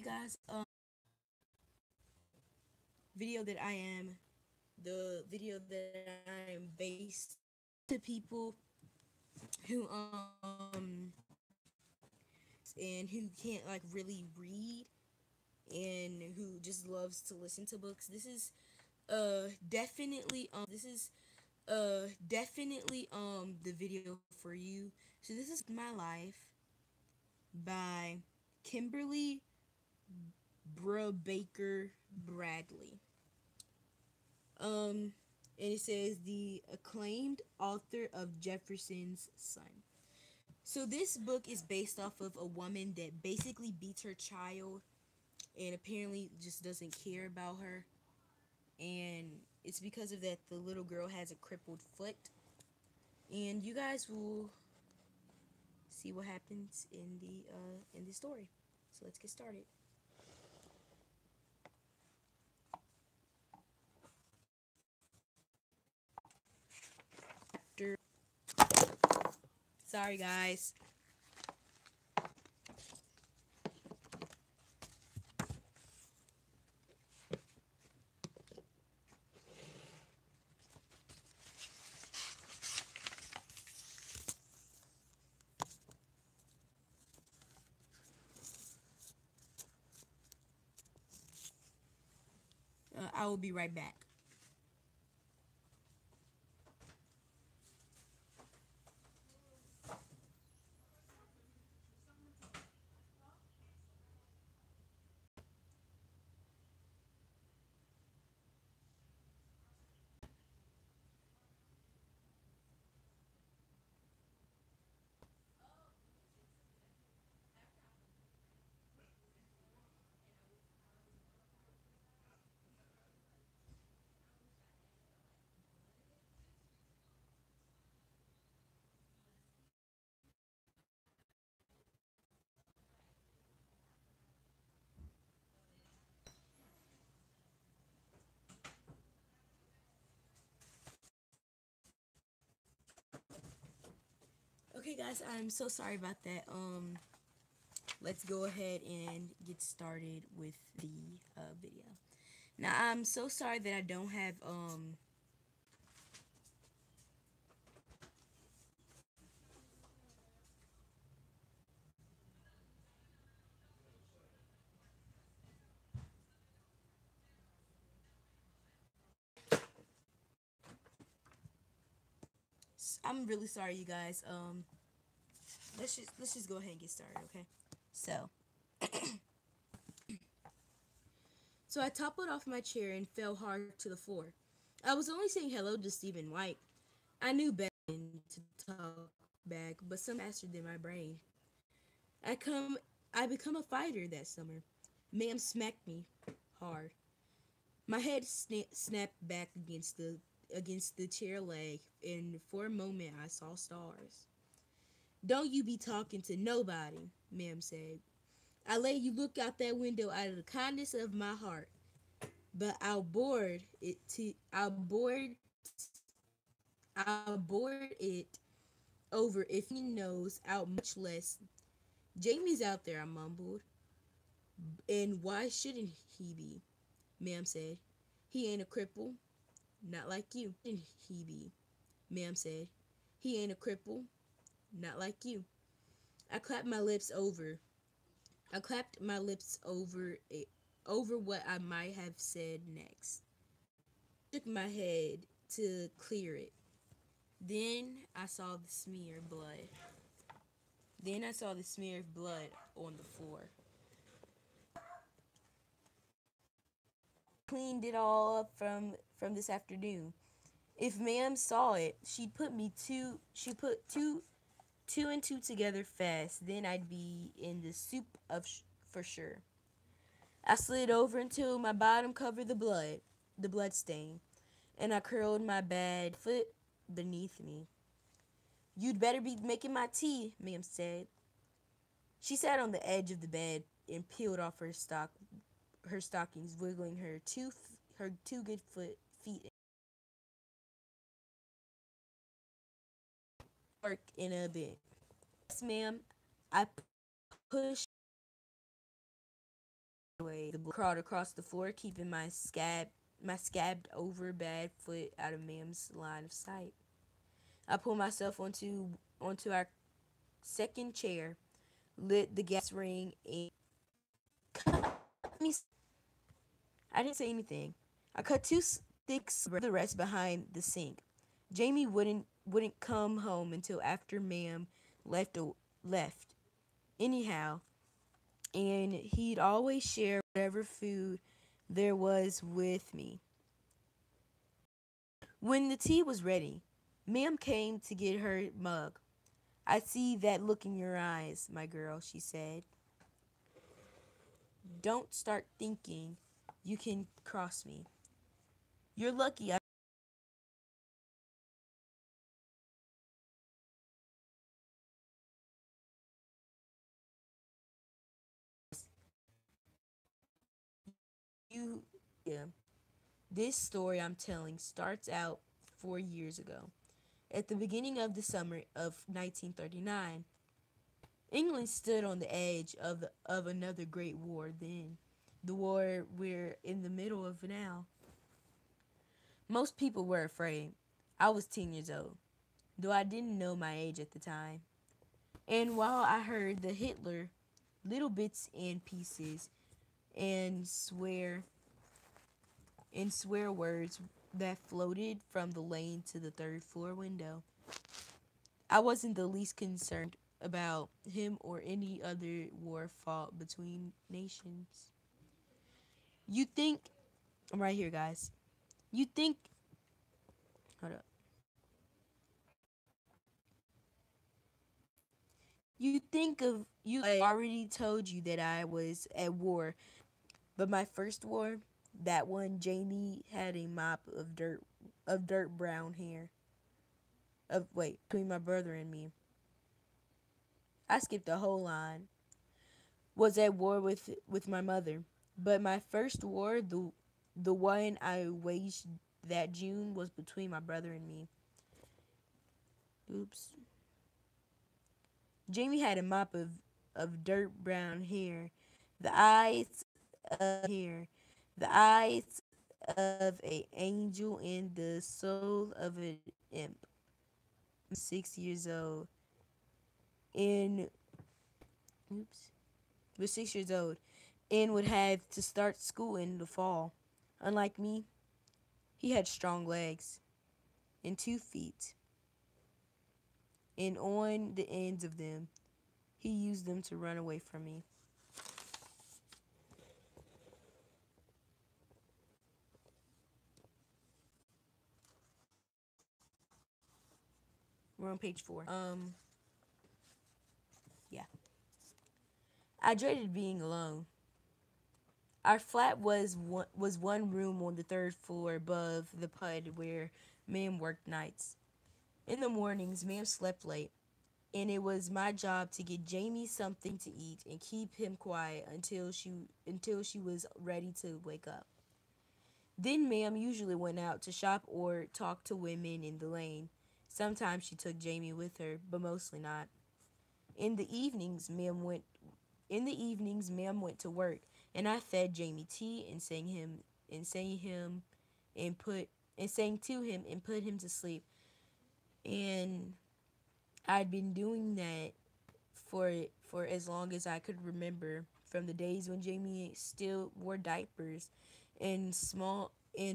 guys, video that I am the video that I am based to people who and who can't like really read and who just loves to listen to books. This is definitely the video for you. So this is My Life by Kimberly Brubaker Bradley. Um, and it says the acclaimed author of Jefferson's Son. So this book is based off of a woman that basically beats her child and apparently just doesn't care about her. And it's because of that the little girl has a crippled foot. And you guys will see what happens in the story. So let's get started. Sorry guys. I will be right back. Okay guys, I'm so sorry about that. Let's go ahead and get started with the video. Now, I'm so sorry that I don't have I'm really sorry, you guys. Let's just go ahead and get started, okay? So, so I toppled off my chair and fell hard to the floor. I was only saying hello to Stephen White. I knew better than to talk back, but some faster than my brain. I come, I become a fighter that summer. Ma'am smacked me hard. My head snapped back against the chair leg, and for a moment I saw stars. Don't you be talking to nobody, ma'am said. I let you look out that window out of the kindness of my heart, but I'll board it over if he knows out much less. Jamie's out there, I mumbled. And why shouldn't he be? Ma'am said. He ain't a cripple, not like you. Shouldn't he be? Ma'am said. He ain't a cripple, not like you. I clapped my lips over. I clapped my lips over what I might have said next. Shook my head to clear it. Then I saw the smear of blood. Then I saw the smear of blood on the floor. Cleaned it all up from this afternoon. If ma'am saw it, she put two and two together fast. Then I'd be in the soup for sure. I slid over until my bottom covered the blood stain, and I curled my bad foot beneath me. You'd better be making my tea, ma'am said. She sat on the edge of the bed and peeled off her stockings, wiggling her two good feet. Work in a bit. Yes, ma'am. I pushed away. The blood crawled across the floor, keeping my scabbed over bad foot out of Mam's line of sight. I pulled myself onto our second chair, lit the gas ring, and cut me. I didn't say anything. I cut two sticks, the rest behind the sink. Jamie wouldn't come home until after Mam left. Anyhow, and he'd always share whatever food there was with me. When the tea was ready, Mam came to get her mug. "I see that look in your eyes, my girl," she said. "Don't start thinking you can cross me. You're lucky you yeah. This story I'm telling starts out 4 years ago. At the beginning of the summer of 1939, England stood on the edge of another great war then. The war we're in the middle of now. Most people were afraid. I was 10 years old, though I didn't know my age at the time. And while I heard the Hitler little bits and pieces and swear words that floated from the lane to the third floor window, I wasn't the least concerned about him or any other war fought between nations. You think, I'm right here, guys. You think, hold up. You think of, you I already told you that I was at war, but my first war, that one Jamie had a mop of dirt brown hair. Between my brother and me. I skipped the whole line. Was at war with my mother. But my first war, the one I waged that June, was between my brother and me. Oops. Jamie had a mop of dirt brown hair. The eyes hair. The eyes of a angel and the soul of an imp. 6 years old. And oops. Was 6 years old and would have to start school in the fall. Unlike me, he had strong legs and 2 feet, and on the ends of them, he used them to run away from me. We're on page 4. Yeah. I dreaded being alone. Our flat was one room on the third floor above the PUD where Mam worked nights. In the mornings, Mam slept late, and it was my job to get Jamie something to eat and keep him quiet until she was ready to wake up. Then Mam usually went out to shop or talk to women in the lane. Sometimes she took Jamie with her, but mostly not. In the evenings, Mam went to work, and I fed Jamie tea and sang him and put and sang to him and put him to sleep. And I'd been doing that for for as long as I could remember, from the days when Jamie still wore diapers and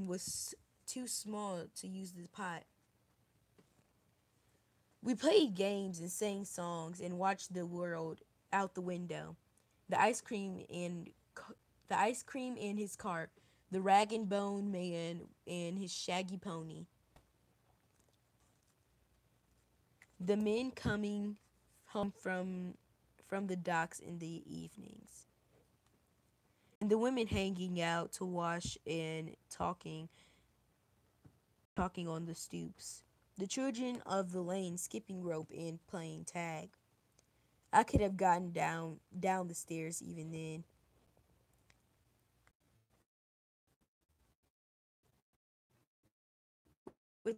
was too small to use the pot. We played games and sang songs and watched the world out the window. The ice cream and the ice cream in his cart, the rag and bone man and his shaggy pony, the men coming home from the docks in the evenings, and the women hanging out to wash and talking on the stoops. The children of the lane skipping rope and playing tag. I could have gotten down the stairs even then. With